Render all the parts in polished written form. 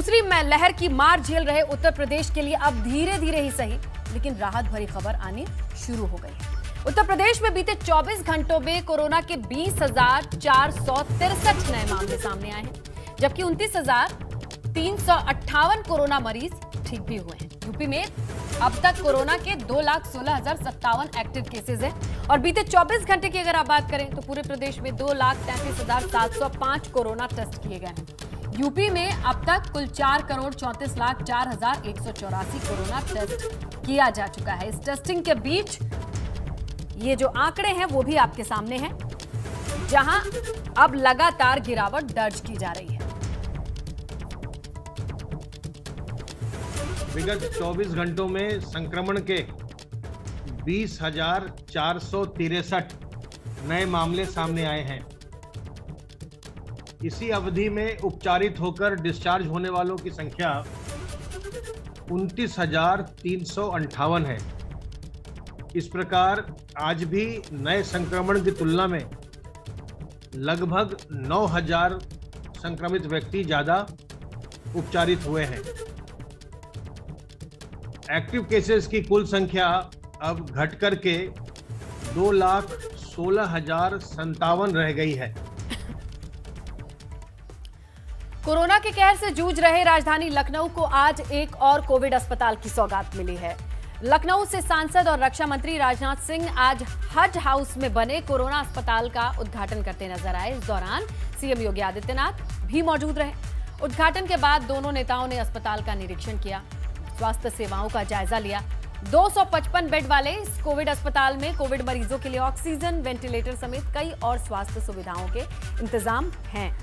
दूसरी लहर की मार झेल रहे उत्तर प्रदेश के लिए अब धीरे धीरे ही सही लेकिन राहत भरी खबर आनी शुरू हो गई है। उत्तर प्रदेश में बीते 24 घंटों में कोरोना के 20,463 नए मामले सामने आए हैं, जबकि 29,358 कोरोना मरीज ठीक भी हुए हैं। यूपी में अब तक कोरोना के 2,16,057 एक्टिव केसेस हैं और बीते 24 घंटे की अगर आप बात करें तो पूरे प्रदेश में 2,33,705 कोरोना टेस्ट किए गए हैं। यूपी में अब तक कुल 4,34,04,184 कोरोना टेस्ट किया जा चुका है। इस टेस्टिंग के बीच ये जो आंकड़े हैं वो भी आपके सामने हैं, जहां अब लगातार गिरावट दर्ज की जा रही है। विगत 24 घंटों में संक्रमण के 20,463 नए मामले सामने आए हैं। इसी अवधि में उपचारित होकर डिस्चार्ज होने वालों की संख्या 29,358 है। इस प्रकार आज भी नए संक्रमण की तुलना में लगभग 9,000 संक्रमित व्यक्ति ज्यादा उपचारित हुए हैं। एक्टिव केसेस की कुल संख्या अब घटकर के 2,16,057 रह गई है। कोरोना के कहर से जूझ रहे राजधानी लखनऊ को आज एक और कोविड अस्पताल की सौगात मिली है। लखनऊ से सांसद और रक्षा मंत्री राजनाथ सिंह आज हज हाउस में बने कोरोना अस्पताल का उद्घाटन करते नजर आए। इस दौरान सीएम योगी आदित्यनाथ भी मौजूद रहे। उद्घाटन के बाद दोनों नेताओं ने अस्पताल का निरीक्षण किया, स्वास्थ्य सेवाओं का जायजा लिया। 255 बेड वाले इस कोविड अस्पताल में कोविड मरीजों के लिए ऑक्सीजन, वेंटिलेटर समेत कई और स्वास्थ्य सुविधाओं के इंतजाम हैं।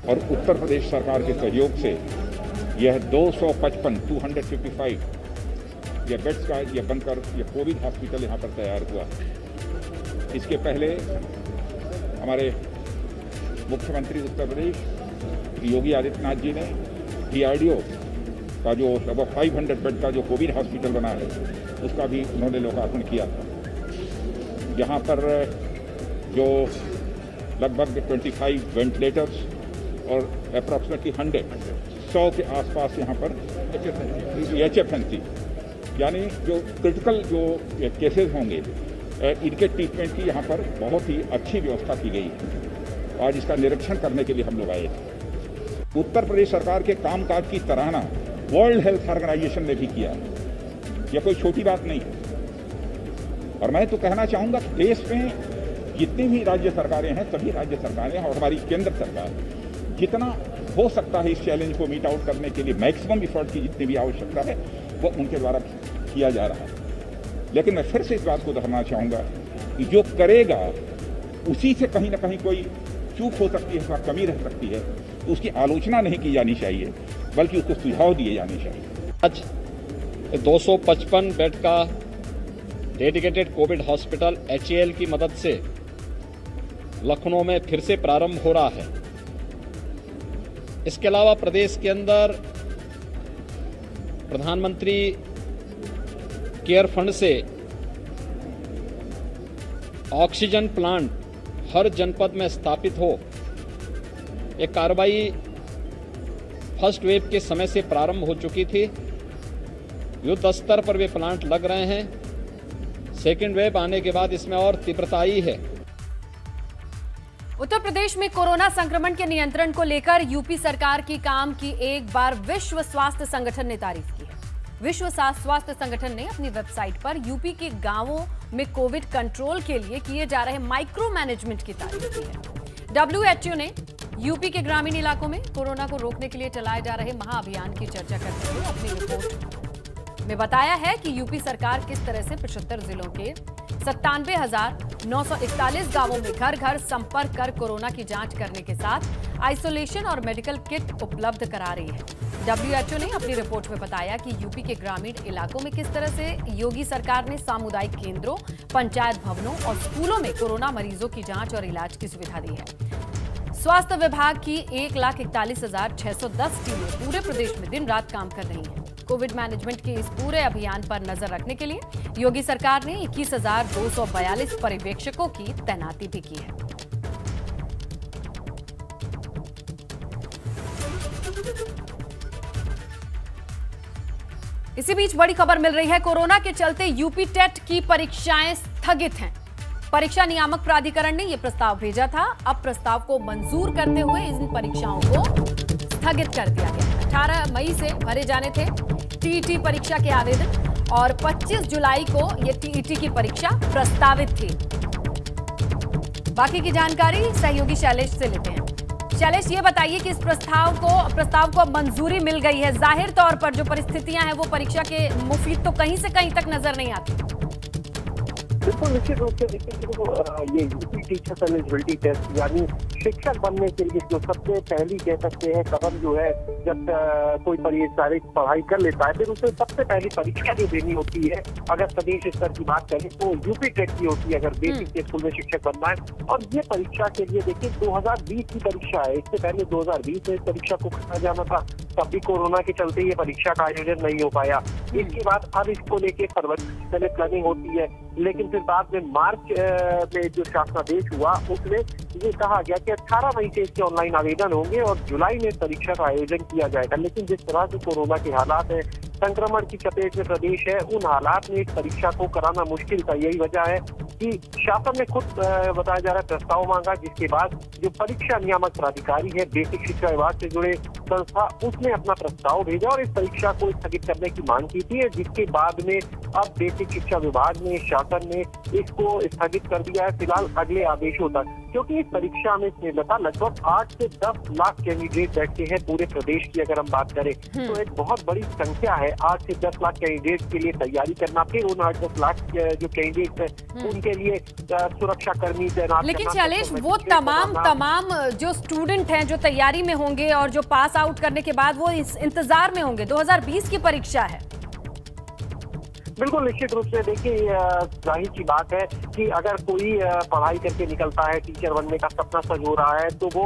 और उत्तर प्रदेश सरकार के सहयोग से यह 255 यह बेड्स का यह बनकर यह कोविड हॉस्पिटल यहाँ पर तैयार हुआ। इसके पहले हमारे मुख्यमंत्री उत्तर प्रदेश योगी आदित्यनाथ जी ने DRDO का जो लगभग 500 बेड का जो कोविड हॉस्पिटल बना है उसका भी उन्होंने लोकार्पण किया था। यहाँ पर जो लगभग 25 वेंटिलेटर्स और अप्रॉक्सीमेटली 100 के आसपास यहाँ पर HFNC यानी जो क्रिटिकल जो केसेस होंगे इनके ट्रीटमेंट की यहाँ पर बहुत ही अच्छी व्यवस्था की गई है। आज इसका निरीक्षण करने के लिए हम लोग आए थे। उत्तर प्रदेश सरकार के कामकाज की सराहना वर्ल्ड हेल्थ ऑर्गेनाइजेशन ने भी किया। यह कोई छोटी बात नहीं है। और मैं तो कहना चाहूँगा कि देश में जितनी भी राज्य सरकारें हैं, सभी राज्य सरकारें और हमारी केंद्र सरकार जितना हो सकता है इस चैलेंज को मीट आउट करने के लिए मैक्सिमम एफर्ट की जितनी भी आवश्यकता है वो उनके द्वारा किया जा रहा है। लेकिन मैं फिर से इस बात को दोहराना चाहूँगा कि जो करेगा उसी से कहीं ना कहीं कोई चूक हो सकती है, कमी रह सकती है, तो उसकी आलोचना नहीं की जानी चाहिए बल्कि उसको सुझाव दिए जाने चाहिए। आज 255 बेड का डेडिकेटेड कोविड हॉस्पिटल HAL की मदद से लखनऊ में फिर से प्रारंभ हो रहा है। इसके अलावा प्रदेश के अंदर प्रधानमंत्री केयर फंड से ऑक्सीजन प्लांट हर जनपद में स्थापित हो, एक कार्रवाई फर्स्ट वेव के समय से प्रारंभ हो चुकी थी। युद्ध स्तर पर वे प्लांट लग रहे हैं। सेकेंड वेव आने के बाद इसमें और तीव्रता आई है। उत्तर प्रदेश में कोरोना संक्रमण के नियंत्रण को लेकर यूपी सरकार की काम की एक बार विश्व स्वास्थ्य संगठन ने तारीफ की है। विश्व स्वास्थ्य संगठन ने अपनी वेबसाइट पर यूपी के गांवों में कोविड कंट्रोल के लिए किए जा रहे माइक्रो मैनेजमेंट की तारीफ की है। WHO ने यूपी के ग्रामीण इलाकों में कोरोना को रोकने के लिए चलाए जा रहे महाअभियान की चर्चा करते हुए अपनी रिपोर्ट में बताया है कि यूपी सरकार किस तरह से 75 जिलों के 97,941 गांवों में घर घर संपर्क कर कोरोना की जांच करने के साथ आइसोलेशन और मेडिकल किट उपलब्ध करा रही है। WHO ने अपनी रिपोर्ट में बताया कि यूपी के ग्रामीण इलाकों में किस तरह से योगी सरकार ने सामुदायिक केंद्रों, पंचायत भवनों और स्कूलों में कोरोना मरीजों की जांच और इलाज की सुविधा दी है। स्वास्थ्य विभाग की 1,41,610 टीमें पूरे प्रदेश में दिन रात काम कर रही हैं। कोविड मैनेजमेंट के इस पूरे अभियान पर नजर रखने के लिए योगी सरकार ने 21,242 पर्यवेक्षकों की तैनाती भी की है। इसी बीच बड़ी खबर मिल रही है, कोरोना के चलते यूपी टेट की परीक्षाएं स्थगित हैं। परीक्षा नियामक प्राधिकरण ने यह प्रस्ताव भेजा था। अब प्रस्ताव को मंजूर करते हुए इन परीक्षाओं को स्थगित कर दिया गया। 18 मई से भरे जाने थे टीईटी परीक्षा के आवेदन और 25 जुलाई को यह टीईटी की परीक्षा प्रस्तावित थी। बाकी की जानकारी सहयोगी शैलेश से लेते हैं। शैलेश, ये बताइए कि इस प्रस्ताव को अब मंजूरी मिल गई है। जाहिर तौर पर जो परिस्थितियां हैं वो परीक्षा के मुफीद तो कहीं से कहीं तक नजर नहीं आती। बिल्कुल निश्चित रूप से देखिए, ये यूपी टीचर्स एलिजिबिलिटी टेस्ट यानी शिक्षक बनने के लिए जो सबसे पहली कह सकते हैं कदम जो है, जब कोई पढ़ाई कर लेता है फिर उसे सबसे पहली परीक्षा जो देनी होती है, अगर प्रदेश स्तर की बात करें तो यूपी टेट की होती है, अगर बेसिक के स्कूल में शिक्षक बनना है। और ये परीक्षा के लिए देखिए 2020 की परीक्षा है। इससे पहले 2020 में इस परीक्षा को कराया जाना था, तब भी कोरोना के चलते ये परीक्षा का आयोजन नहीं हो पाया। इसके बाद अब इसको लेके फरवरी से पहले प्लानिंग होती है, लेकिन फिर बाद में मार्च में जो शासनादेश हुआ उसमें ये कहा गया कि 18 मई से इसके ऑनलाइन आवेदन होंगे और जुलाई में परीक्षा का आयोजन किया जाएगा। लेकिन जिस तरह से कोरोना के हालात है, संक्रमण की चपेट में प्रदेश है, उन हालात में इस परीक्षा को कराना मुश्किल था। यही वजह है कि शासन ने खुद बताया जा रहा है प्रस्ताव मांगा, जिसके बाद जो परीक्षा नियामक प्राधिकारी है, बेसिक शिक्षा विभाग से जुड़े संस्था, उसने अपना प्रस्ताव भेजा और इस परीक्षा को स्थगित करने की मांग की थी, जिसके बाद में अब बेसिक शिक्षा विभाग ने, शासन ने इसको स्थगित कर दिया है फिलहाल अगले आदेशों तक। क्योंकि इस परीक्षा में लगभग 8 से 10 लाख कैंडिडेट बैठते हैं पूरे प्रदेश की। अगर हम बात करें तो एक बहुत बड़ी संख्या है। 8 से 10 लाख कैंडिडेट के लिए तैयारी करना, फिर उन 8-10 लाख जो कैंडिडेट हैं उनके लिए सुरक्षा कर्मी तैनात। लेकिन शैलेश, वो तमाम जो स्टूडेंट हैं जो तैयारी में होंगे और जो पास आउट करने के बाद वो इस इंतजार में होंगे, 2020 की परीक्षा है। बिल्कुल निश्चित रूप से देखिए, जाहिर सी बात है कि अगर कोई पढ़ाई करके निकलता है, टीचर बनने का सपना सज हो रहा है, तो वो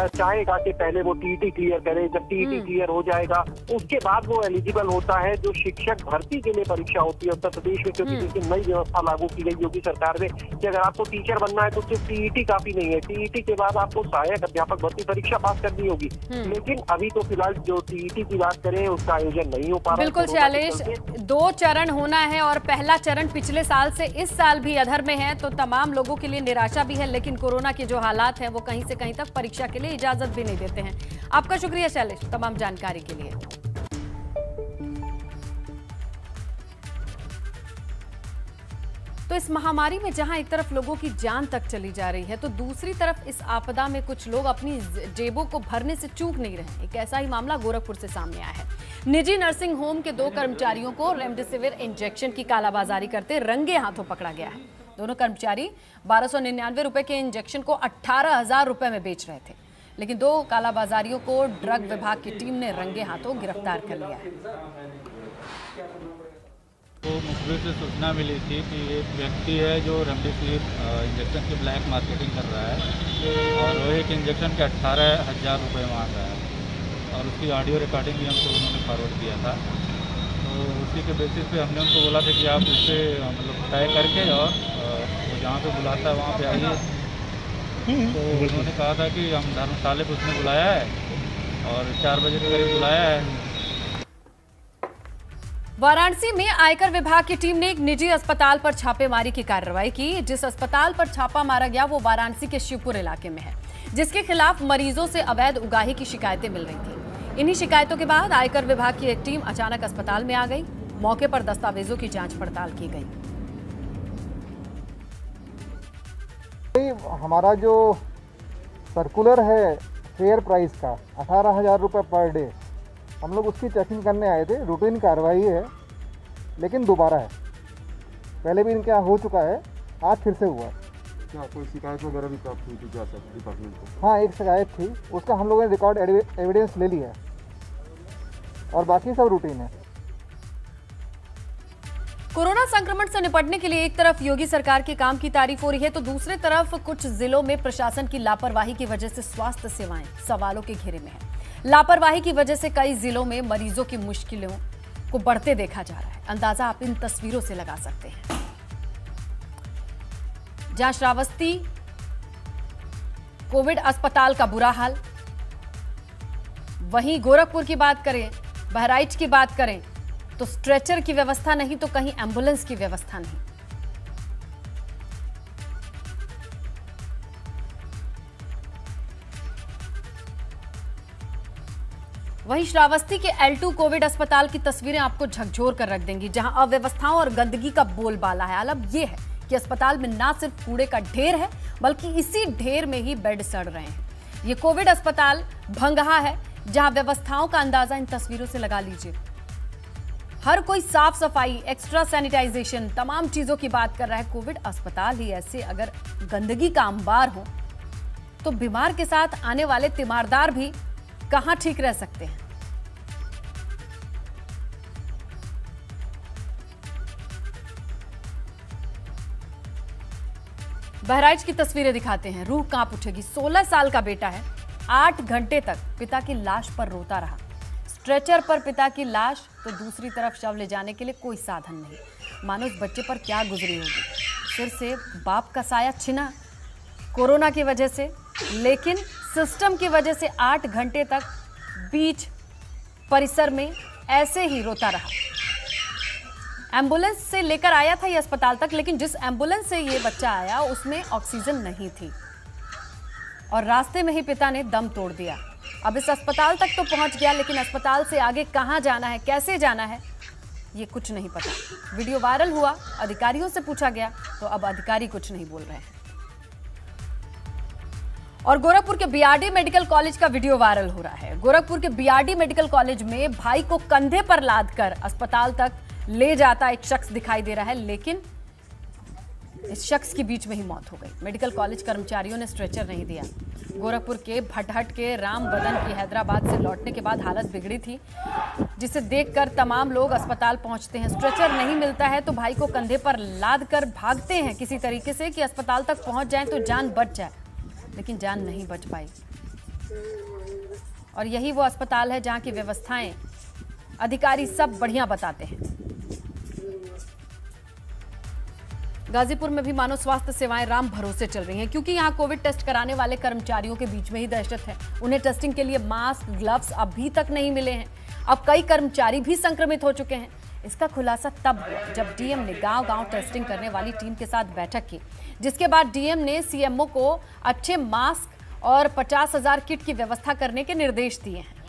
चाहेगा कि पहले वो टीईटी क्लियर करे। जब टीईटी क्लियर हो जाएगा उसके बाद वो एलिजिबल होता है जो शिक्षक भर्ती के लिए परीक्षा होती है उत्तर प्रदेश में। क्योंकि देखिए नई व्यवस्था लागू की गई योगी सरकार ने कि अगर आपको टीचर बनना है तो सिर्फ टीईटी काफी नहीं है, टीईटी के बाद आपको सहायक अध्यापक भर्ती परीक्षा पास करनी होगी। लेकिन अभी तो फिलहाल जो टीईटी की बात करें उसका आयोजन नहीं हो पा रहा। बिल्कुल शैलेश, 2 चरण होना है और पहला चरण पिछले साल से इस साल भी अधर में है, तो तमाम लोगों के लिए निराशा भी है। लेकिन कोरोना के जो हालात हैं वो कहीं से कहीं तक परीक्षा के लिए इजाजत भी नहीं देते हैं। आपका शुक्रिया शैलेश तमाम जानकारी के लिए। तो इस महामारी में जहां एक तरफ लोगों की जान तक चली जा रही है, तो दूसरी तरफ इस आपदा में कुछ लोग अपनी जेबों को भरने से चूक नहीं रहे। एक ऐसा ही मामला गोरखपुर से सामने आया है। निजी नर्सिंग होम के 2 कर्मचारियों को रेमडेसिविर इंजेक्शन की कालाबाजारी करते रंगे हाथों पकड़ा गया है। दोनों कर्मचारी 1299 रुपए के इंजेक्शन को 18,000 रुपए में बेच रहे थे। लेकिन 2 कालाबाजारियों को ड्रग विभाग की टीम ने रंगे हाथों गिरफ्तार कर लिया है। तो मुखबिर से सूचना मिली थी कि एक व्यक्ति है जो रेमडेसिविर इंजेक्शन की ब्लैक मार्केटिंग कर रहा है और वो एक इंजेक्शन के 18,000 रुपये मांग रहा है और उसकी ऑडियो रिकॉर्डिंग भी हमको उन्होंने फॉरवर्ड किया था। तो उसी के बेसिस पे हमने उनको बोला था कि आप उससे मतलब तय करके और वो जहाँ पे बुलाता है वहाँ पे आइए। तो उन्होंने कहा था कि हम धर्मशाला पे उसने बुलाया है और 4 बजे के करीब बुलाया है। वाराणसी में आयकर विभाग की टीम ने एक निजी अस्पताल पर छापेमारी की कार्रवाई की। जिस अस्पताल पर छापा मारा गया वो वाराणसी के शिवपुर इलाके में है, जिसके खिलाफ मरीजों से अवैध उगाही की शिकायतें मिल रही थी। इन्हीं शिकायतों के बाद आयकर विभाग की एक टीम अचानक अस्पताल में आ गई। मौके पर दस्तावेजों की जांच पड़ताल की गई। हमारा जो सर्कुलर है फेयर प्राइस का 18,000 रुपये पर डे, हम लोग उसकी चेकिंग करने आए थे। रूटीन कार्रवाई है लेकिन दोबारा है, पहले भी इनके यहाँ हो चुका है, आज फिर से हुआ। क्या कोई शिकायत वगैरह भी प्राप्त हुई थी क्या सर डिपार्टमेंट को? हाँ, एक शिकायत थी, उसका हम लोगों ने रिकॉर्ड एविडेंस ले लिया है और बाकी सब रूटीन है। कोरोना संक्रमण से निपटने के लिए एक तरफ योगी सरकार के काम की तारीफ हो रही है, तो दूसरी तरफ कुछ जिलों में प्रशासन की लापरवाही की वजह से स्वास्थ्य सेवाएं सवालों के घेरे में है। लापरवाही की वजह से कई जिलों में मरीजों की मुश्किलों को बढ़ते देखा जा रहा है। अंदाजा आप इन तस्वीरों से लगा सकते हैं, जहां श्रावस्ती कोविड अस्पताल का बुरा हाल, वहीं गोरखपुर की बात करें, बहराइच की बात करें तो स्ट्रेचर की व्यवस्था नहीं तो कहीं एम्बुलेंस की व्यवस्था नहीं। वहीं श्रावस्ती के L2 कोविड अस्पताल की तस्वीरें आपको झकझोर कर रख देंगी, जहां अव्यवस्थाओं और गंदगी का बोलबाला है। अब यह है कि अस्पताल में ना सिर्फ कूड़े का ढेर है, बल्कि इसी ढेर में ही बेड सड़ रहे हैं। ये कोविड अस्पताल भंगहा है, जहां व्यवस्थाओं का अंदाजा इन तस्वीरों से लगा लीजिए। हर कोई साफ सफाई, एक्स्ट्रा सैनिटाइजेशन, तमाम चीजों की बात कर रहा है। कोविड अस्पताल ही ऐसे अगर गंदगी का अंबार हो तो बीमार के साथ आने वाले तीमारदार भी कहां ठीक रह सकते हैं। बहराइच की तस्वीरें दिखाते हैं, रूह कांप उठेगी। 16 साल का बेटा है, 8 घंटे तक पिता की लाश पर रोता रहा। स्ट्रेचर पर पिता की लाश तो दूसरी तरफ शव ले जाने के लिए कोई साधन नहीं। मानो उस बच्चे पर क्या गुजरी होगी। सिर से बाप का साया छिना कोरोना की वजह से, लेकिन सिस्टम की वजह से 8 घंटे तक बीच परिसर में ऐसे ही रोता रहा। एम्बुलेंस से लेकर आया था ये अस्पताल तक, लेकिन जिस एम्बुलेंस से ये बच्चा आया उसमें ऑक्सीजन नहीं थी और रास्ते में ही पिता ने दम तोड़ दिया। अब इस अस्पताल तक तो पहुंच गया, लेकिन अस्पताल से आगे कहां जाना है, कैसे जाना है, ये कुछ नहीं पता। वीडियो वायरल हुआ, अधिकारियों से पूछा गया तो अब अधिकारी कुछ नहीं बोल रहे हैं। और गोरखपुर के बीआरडी मेडिकल कॉलेज का वीडियो वायरल हो रहा है। गोरखपुर के बीआरडी मेडिकल कॉलेज में भाई को कंधे पर लादकर अस्पताल तक ले जाता एक शख्स दिखाई दे रहा है, लेकिन इस शख्स की बीच में ही मौत हो गई। मेडिकल कॉलेज कर्मचारियों ने स्ट्रेचर नहीं दिया। गोरखपुर के भटहट के राम बदन की हैदराबाद से लौटने के बाद हालत बिगड़ी थी, जिसे देखकर तमाम लोग अस्पताल पहुंचते हैं। स्ट्रेचर नहीं मिलता है तो भाई को कंधे पर लाद कर भागते हैं किसी तरीके से कि अस्पताल तक पहुंच जाएं तो जान बच जाए, लेकिन जान नहीं बच पाई। और यही वो अस्पताल है जहां की व्यवस्थाएं अधिकारी सब बढ़िया बताते हैं। गाजीपुर में भी मानो स्वास्थ्य सेवाएं राम भरोसे चल रही हैं, क्योंकि यहां कोविड टेस्ट कराने वाले कर्मचारियों के बीच में ही दहशत है। उन्हें टेस्टिंग के लिए मास्क, ग्लव्स अभी तक नहीं मिले हैं। अब कई कर्मचारी भी संक्रमित हो चुके हैं। इसका खुलासा तब हुआ जब डीएम ने गांव-गांव टेस्टिंग करने वाली टीम के साथ बैठक की, जिसके बाद डीएम ने सीएमओ को अच्छे मास्क और 50,000 किट की व्यवस्था करने के निर्देश दिए हैं।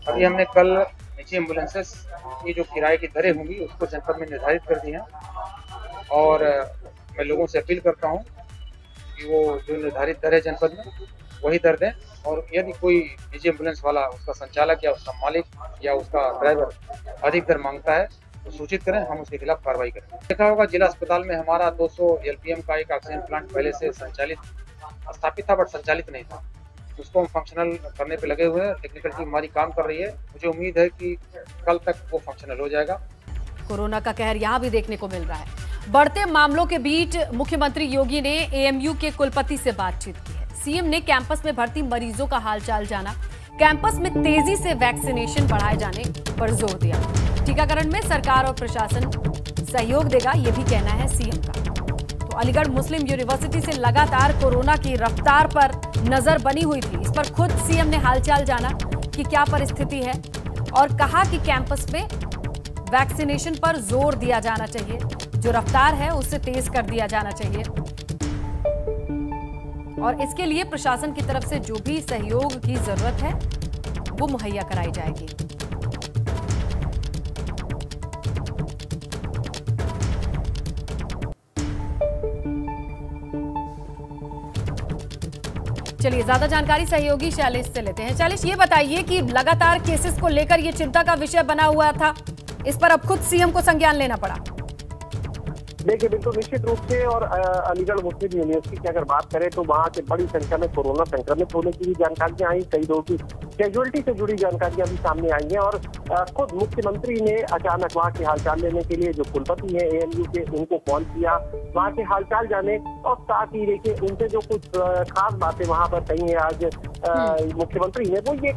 अभी हमने कल निजी एम्बुलेंसेस की जो किराए की दरें होंगी उसको जनपद में निर्धारित कर दी हैं, और मैं लोगों से अपील करता हूं कि वो जो निर्धारित दर है जनपद में वही दर दें, और यदि कोई निजी एम्बुलेंस वाला, उसका संचालक या उसका मालिक या उसका ड्राइवर अधिक दर मांगता है तो सूचित करें, हम उसके खिलाफ कार्रवाई करें। देखा होगा जिला अस्पताल में हमारा 200 LPM का एक ऑक्सीजन प्लांट पहले से स्थापित था, बट संचालित नहीं था। उसको हम फंक्शनल करने पे लगे हुए हैं। टेक्निकल टीम हमारी काम कर रही है। मुझे उम्मीद है कि कल तक वो फंक्शनल हो जाएगा। कोरोना का कहर यहां भी देखने को मिल रहा है। बढ़ते मामलों के बीच मुख्यमंत्री योगी ने AMU के कुलपति से बातचीत की है। सीएम ने कैंपस में भर्ती मरीजों का हालचाल जाना, कैंपस में तेजी से वैक्सीनेशन बढ़ाए जाने पर जोर दिया। टीकाकरण में सरकार और प्रशासन सहयोग देगा, ये भी कहना है सीएम का। तो अलीगढ़ मुस्लिम यूनिवर्सिटी से लगातार कोरोना की रफ्तार पर नजर बनी हुई थी। इस पर खुद सीएम ने हालचाल जाना कि क्या परिस्थिति है, और कहा कि कैंपस में वैक्सीनेशन पर जोर दिया जाना चाहिए, जो रफ्तार है उससे तेज कर दिया जाना चाहिए, और इसके लिए प्रशासन की तरफ से जो भी सहयोग की जरूरत है वो मुहैया कराई जाएगी। चलिए ज्यादा जानकारी सहयोगी शैलेश से लेते हैं। शैलेश, ये बताइए कि लगातार केसेस को लेकर ये चिंता का विषय बना हुआ था, इस पर अब खुद सीएम को संज्ञान लेना पड़ा। देखिए, बिल्कुल निश्चित रूप से, और अलीगढ़ मुस्लिम यूनिवर्सिटी की अगर बात करें तो वहाँ से बड़ी संख्या में कोरोना संक्रमित होने की भी जानकारियां आई। कई लोगों की कैजुअलिटी से जुड़ी जानकारियां भी सामने आई हैं और खुद मुख्यमंत्री ने अचानक वहां के हालचाल लेने के लिए जो कुलपति है ANU के, उनको कॉल किया, वहां के हालचाल जाने और साथ ही देखिए उनसे जो कुछ खास बातें वहां पर कही है आज मुख्यमंत्री ने, वो ये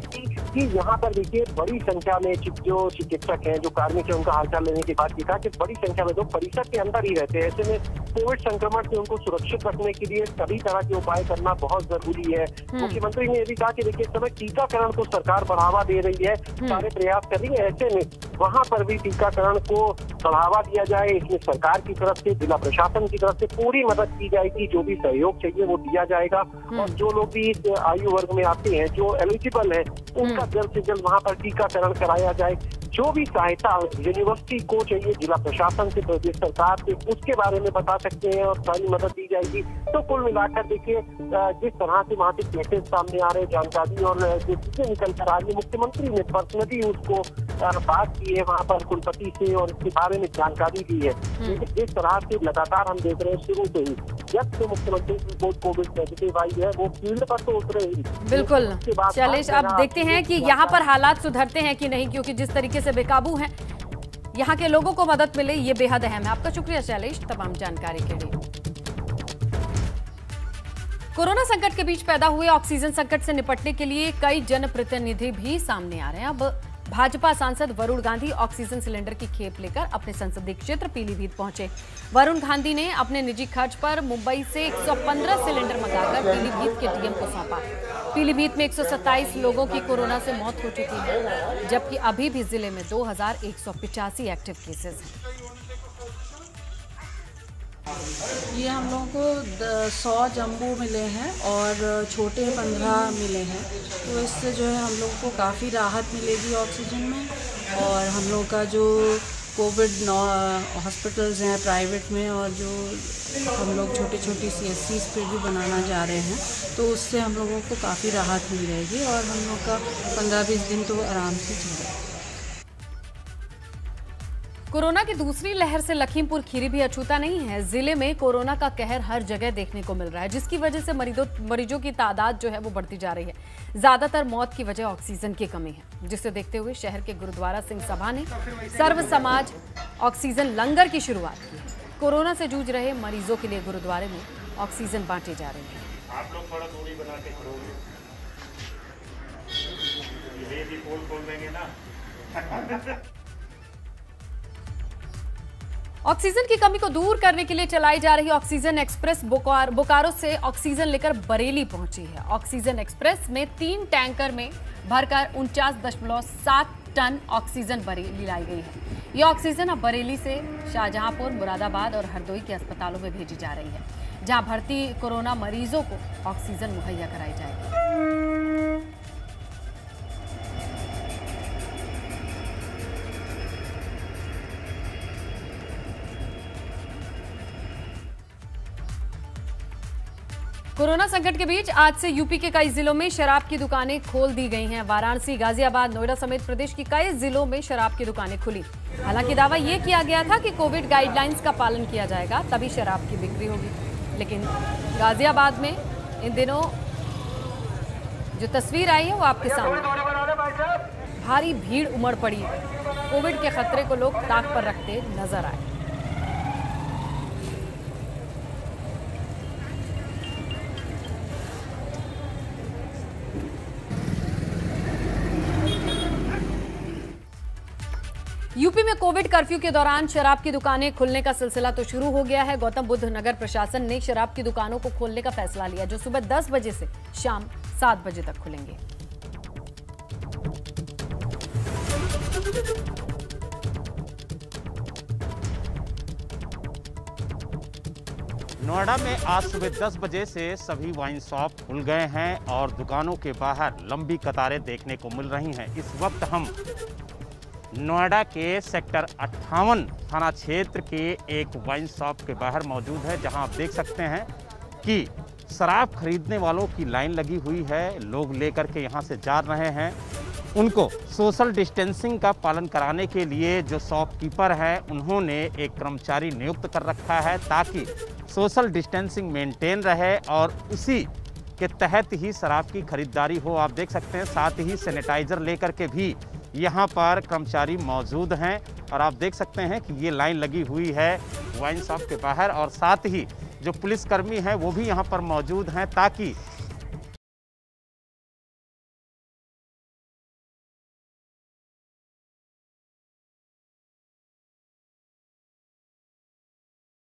कि यहाँ पर देखिए बड़ी संख्या में जो चिकित्सक हैं, जो कार्मिक है, उनका हालचाल लेने के बाद ये कहा कि बड़ी संख्या में लोग परिसर के अंदर ही रहते हैं, ऐसे में कोविड संक्रमण से उनको सुरक्षित रखने के लिए सभी तरह के उपाय करना बहुत जरूरी है। मुख्यमंत्री ने ये भी कहा कि देखिए इस समय टीकाकरण को सरकार बढ़ावा दे रही है, सारे प्रयास कर रही है, ऐसे में वहां पर भी टीकाकरण को बढ़ावा दिया जाए। इसमें सरकार की तरफ से, जिला प्रशासन की तरफ से पूरी मदद की जाएगी, जो भी सहयोग चाहिए वो दिया जाएगा और जो लोग भी इस आयु वर्ग में आते हैं, जो एलिजिबल है, उनका जल्द से जल्द वहां पर टीकाकरण कराया जाए। जो भी सहायता यूनिवर्सिटी को चाहिए, जिला प्रशासन से, प्रदेश सरकार से, उसके बारे में बता सकते हैं और सारी मदद दी जाएगी। तो कुल मिलाकर देखिए जिस तरह से वहाँ से केसेस सामने आ रहे, जानकारी और जो चीजें निकल कर आ रही, मुख्यमंत्री ने पर्सनली उसको बात की है वहाँ पर कुलपति से और इसके बारे में जानकारी दी है। लेकिन जिस तरह से लगातार हम देख रहे हैं शुरू से ही, जब से मुख्यमंत्री की रिपोर्ट कोविड पॉजिटिव आई है, वो फील्ड पर तो उतरे ही। बिल्कुल शैलेश, अब देखते हैं कि यहाँ पर हालात सुधरते हैं कि नहीं, क्योंकि जिस तरीके से बेकाबू हैं, यहाँ के लोगों को मदद मिले, ये बेहद अहम है। आपका शुक्रिया शैलेश तमाम जानकारी के लिए। कोरोना संकट के बीच पैदा हुए ऑक्सीजन संकट से निपटने के लिए कई जनप्रतिनिधि भी सामने आ रहे हैं। अब भाजपा सांसद वरुण गांधी ऑक्सीजन सिलेंडर की खेप लेकर अपने संसदीय क्षेत्र पीलीभीत पहुंचे। वरुण गांधी ने अपने निजी खर्च पर मुंबई से 115 सिलेंडर मंगाकर पीलीभीत के डीएम को सौंपा। पीलीभीत में 127 लोगों की कोरोना से मौत हो चुकी है, जबकि अभी भी जिले में 2185 एक्टिव केसेस हैं। ये हम लोगों को 100 जम्बो मिले हैं और छोटे 15 मिले हैं, तो इससे जो है हम लोगों को काफ़ी राहत मिलेगी ऑक्सीजन में। और हम लोग का जो कोविड हॉस्पिटल्स हैं प्राइवेट में, और जो हम लोग छोटी छोटी CSCs पे भी बनाना जा रहे हैं, तो उससे हम लोगों को काफ़ी राहत मिल जाएगी और हम लोग का 15-20 दिन तो आराम से चलेगा। कोरोना की दूसरी लहर से लखीमपुर खीरी भी अछूता नहीं है। जिले में कोरोना का कहर हर जगह देखने को मिल रहा है, जिसकी वजह से मरीजों की तादाद जो है वो बढ़ती जा रही है। ज्यादातर मौत की वजह ऑक्सीजन की कमी है, जिसे देखते हुए शहर के गुरुद्वारा सिंह सभा ने सर्व समाज ऑक्सीजन लंगर की शुरुआत की। कोरोना से जूझ रहे मरीजों के लिए गुरुद्वारे में ऑक्सीजन बांटी जा रही है। आप लोग थोड़ा दूरी बना के खड़ोगे, ये भी पोल खोल देंगे ना। ऑक्सीजन की कमी को दूर करने के लिए चलाई जा रही ऑक्सीजन एक्सप्रेस बोकारो से ऑक्सीजन लेकर बरेली पहुंची है। ऑक्सीजन एक्सप्रेस में 3 टैंकर में भरकर 49.7 टन ऑक्सीजन बरेली लाई गई है। ये ऑक्सीजन अब बरेली से शाहजहांपुर, मुरादाबाद और हरदोई के अस्पतालों में भेजी जा रही है, जहां भर्ती कोरोना मरीजों को ऑक्सीजन मुहैया कराई जाएगी। कोरोना संकट के बीच आज से यूपी के कई जिलों में शराब की दुकानें खोल दी गई हैं। वाराणसी, गाजियाबाद, नोएडा समेत प्रदेश की कई जिलों में शराब की दुकानें खुली। हालांकि दावा यह किया गया था कि कोविड गाइडलाइंस का पालन किया जाएगा, तभी शराब की बिक्री होगी। लेकिन गाजियाबाद में इन दिनों जो तस्वीर आई है वो आपके सामने। भारी भीड़ उमड़ पड़ी। कोविड के खतरे को लोग ताक पर रखते नजर आए। यूपी में कोविड कर्फ्यू के दौरान शराब की दुकानें खुलने का सिलसिला तो शुरू हो गया है। गौतम बुद्ध नगर प्रशासन ने शराब की दुकानों को खोलने का फैसला लिया, जो सुबह 10 बजे से शाम 7 बजे तक खुलेंगे। नोएडा में आज सुबह 10 बजे से सभी वाइन शॉप खुल गए हैं और दुकानों के बाहर लंबी कतारें देखने को मिल रही हैं। इस वक्त हम नोएडा के सेक्टर 58 थाना क्षेत्र के एक वाइन शॉप के बाहर मौजूद है, जहां आप देख सकते हैं कि शराब खरीदने वालों की लाइन लगी हुई है। लोग लेकर के यहां से जा रहे हैं। उनको सोशल डिस्टेंसिंग का पालन कराने के लिए जो शॉपकीपर है उन्होंने एक कर्मचारी नियुक्त कर रखा है, ताकि सोशल डिस्टेंसिंग मेंटेन रहे और उसी के तहत ही शराब की खरीदारी हो। आप देख सकते हैं साथ ही सैनिटाइजर लेकर के भी यहाँ पर कर्मचारी मौजूद हैं और आप देख सकते हैं कि ये लाइन लगी हुई है वाइन शॉप के बाहर और साथ ही जो पुलिसकर्मी हैं वो भी यहाँ पर मौजूद हैं ताकि